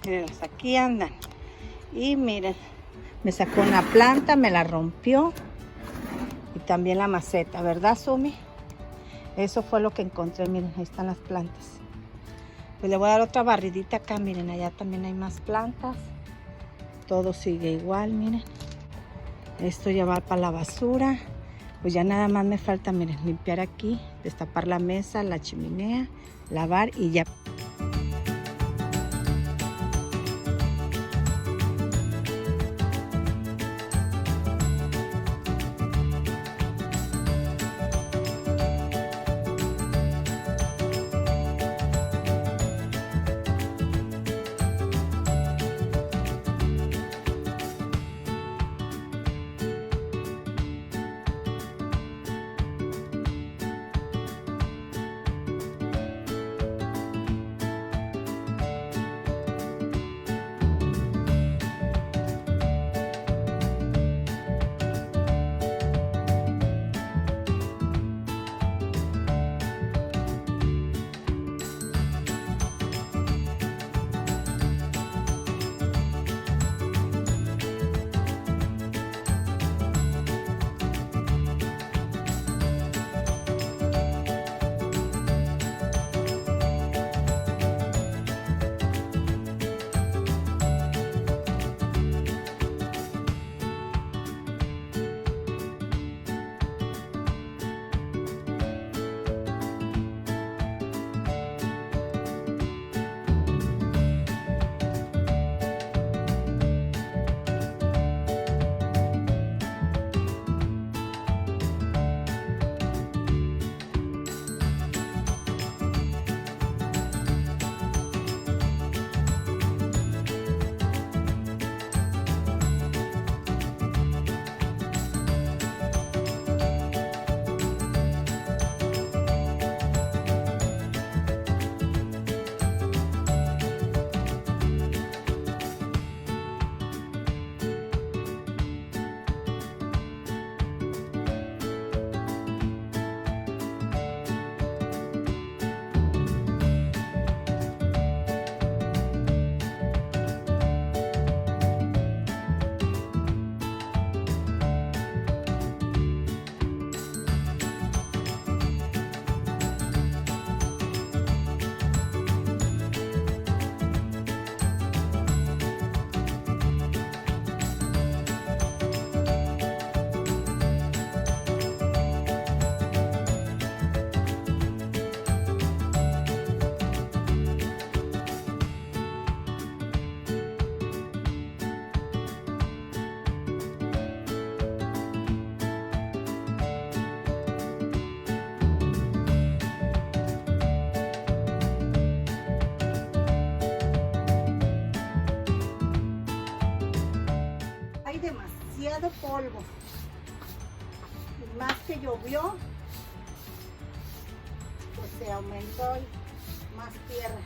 Mírenlas, aquí andan. Y miren, me sacó una planta, me la rompió. Y también la maceta, ¿verdad, Sumi? Eso fue lo que encontré, miren, ahí están las plantas. Pues le voy a dar otra barridita acá, miren, allá también hay más plantas. Todo sigue igual, miren. Esto ya va para la basura. Pues ya nada más me falta, miren, limpiar aquí, destapar la mesa, la chimenea, lavar y ya. Demasiado polvo, y más que llovió, pues se aumentó más tierra.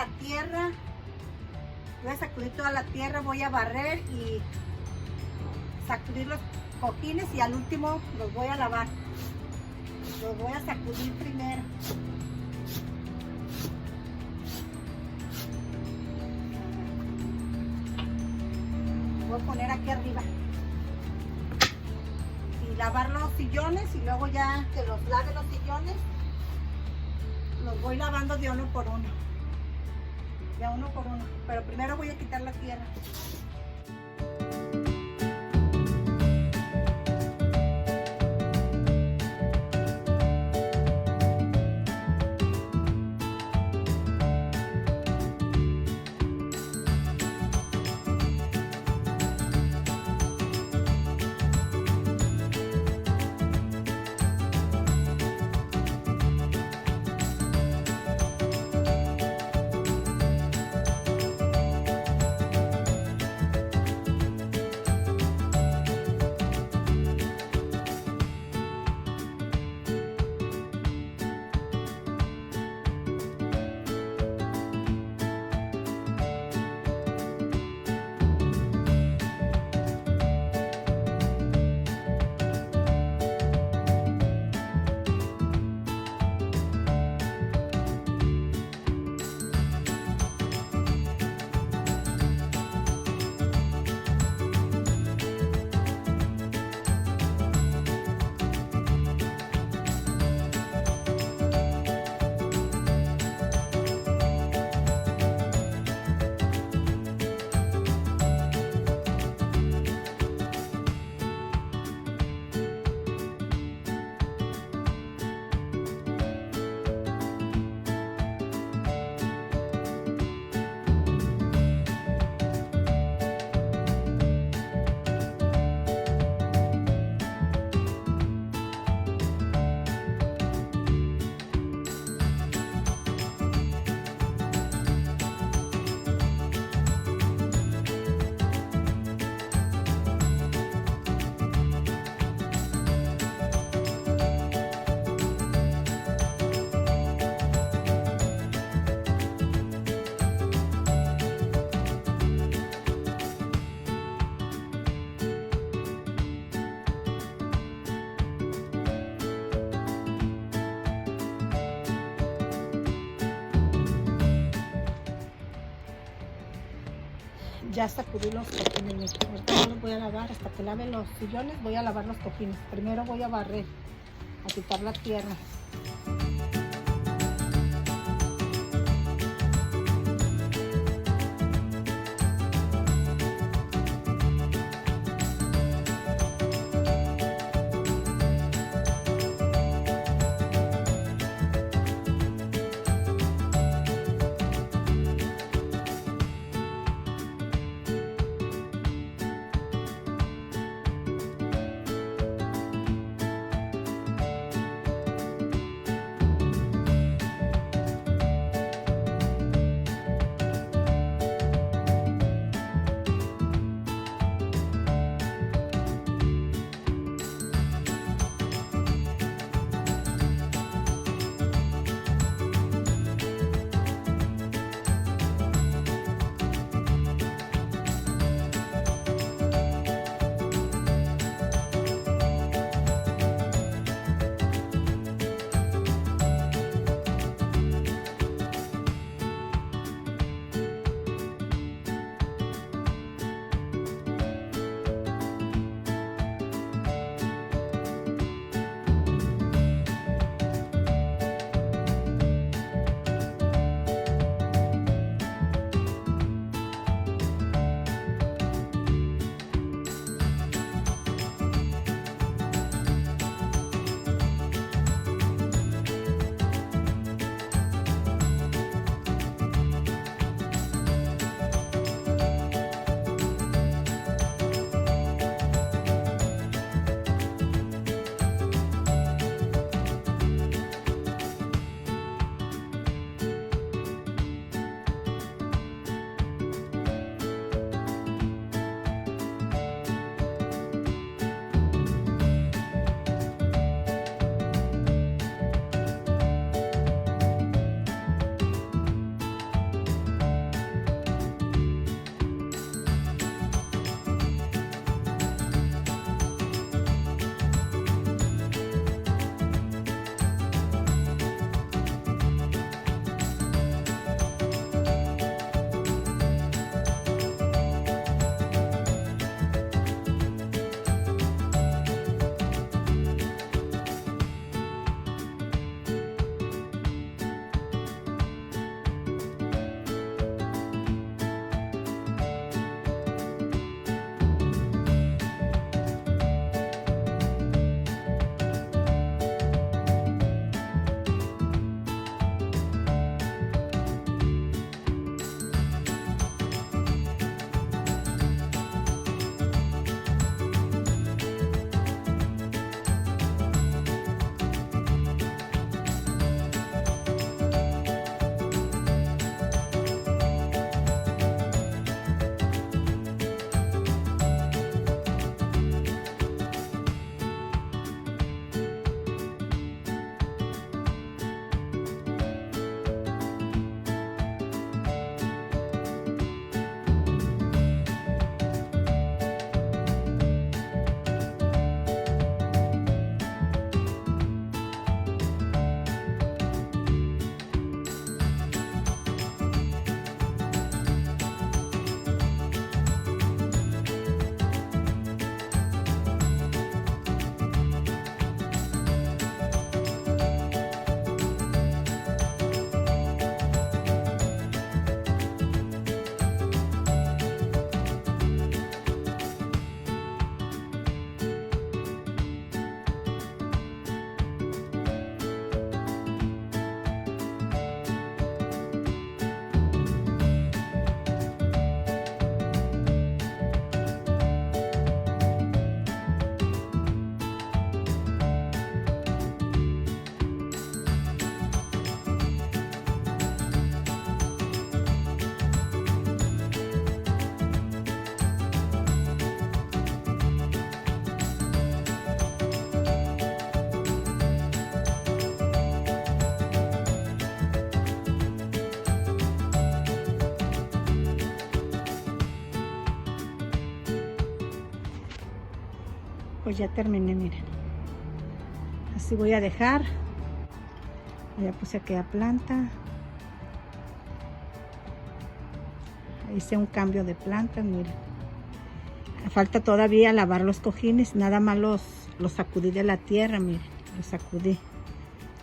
la tierra. Voy a sacudir toda la tierra, voy a barrer y sacudir los cojines y al último los voy a lavar. Los voy a sacudir primero. Voy a poner aquí arriba. Y lavar los sillones y luego ya que los lave los sillones, los voy lavando de uno por uno. De uno por uno. Pero primero voy a quitar la tierra. Ya sacudí los cojines, ahorita no los voy a lavar, hasta que lave los sillones voy a lavar los cojines. Primero voy a barrer, a quitar la tierra. Pues ya terminé, miren. Así voy a dejar. Ya puse aquella planta. Hice un cambio de plantas, miren. Falta todavía lavar los cojines. Nada más los sacudí de la tierra, miren. Los sacudí.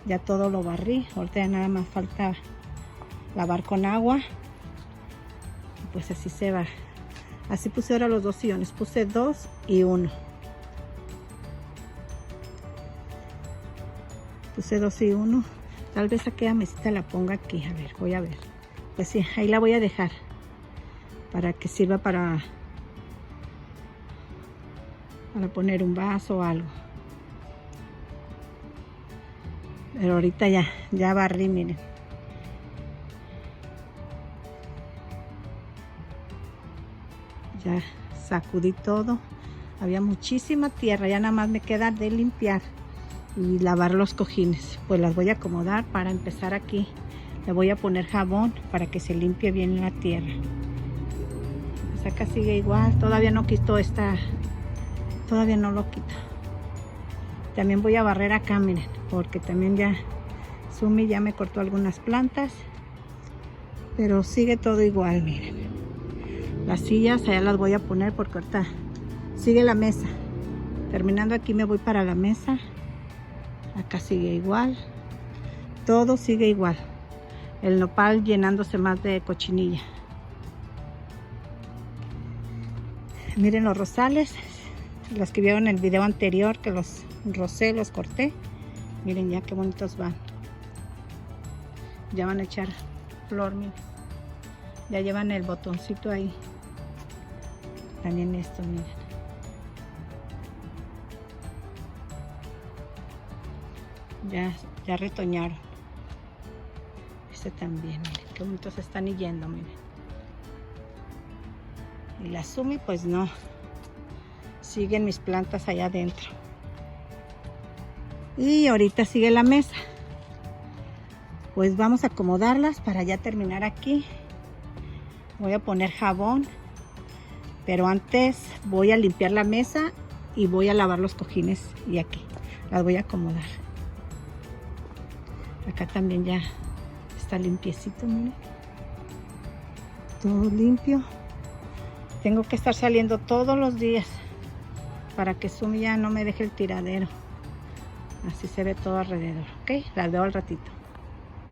Ya todo lo barrí. Ahorita ya nada más falta lavar con agua. Y pues así se va. Así puse ahora los 2 sillones. Puse 2 y 1. Puse 2 y 1. Tal vez aquella mesita la ponga aquí. A ver, voy a ver. Pues sí, ahí la voy a dejar. Para que sirva para poner un vaso o algo. Pero ahorita ya barrí, miren. Ya sacudí todo. Había muchísima tierra. Ya nada más me queda de limpiar y lavar los cojines. Pues las voy a acomodar para empezar aquí. Le voy a poner jabón para que se limpie bien la tierra. Pues acá sigue igual. Todavía no quito todavía no lo quito. También voy a barrer acá, miren, porque también ya Sumi ya me cortó algunas plantas, pero sigue todo igual, miren. Las sillas allá las voy a poner porque ahorita sigue la mesa. Terminando aquí me voy para la mesa. Acá sigue igual. Todo sigue igual. El nopal llenándose más de cochinilla. Miren los rosales. Los que vieron en el video anterior que los rocé, los corté. Miren ya qué bonitos van. Ya van a echar flor, miren. Ya llevan el botoncito ahí. También estos, miren. Ya retoñaron. Este también, miren. Qué bonitos están yendo, miren. Y la Sumi, pues no. Siguen mis plantas allá adentro. Y ahorita sigue la mesa. Pues vamos a acomodarlas para ya terminar aquí. Voy a poner jabón. Pero antes voy a limpiar la mesa y voy a lavar los cojines. Y aquí las voy a acomodar. Acá también ya está limpiecito, miren. Todo limpio. Tengo que estar saliendo todos los días para que Sumi ya no me deje el tiradero. Así se ve todo alrededor, ¿ok? Las veo al ratito.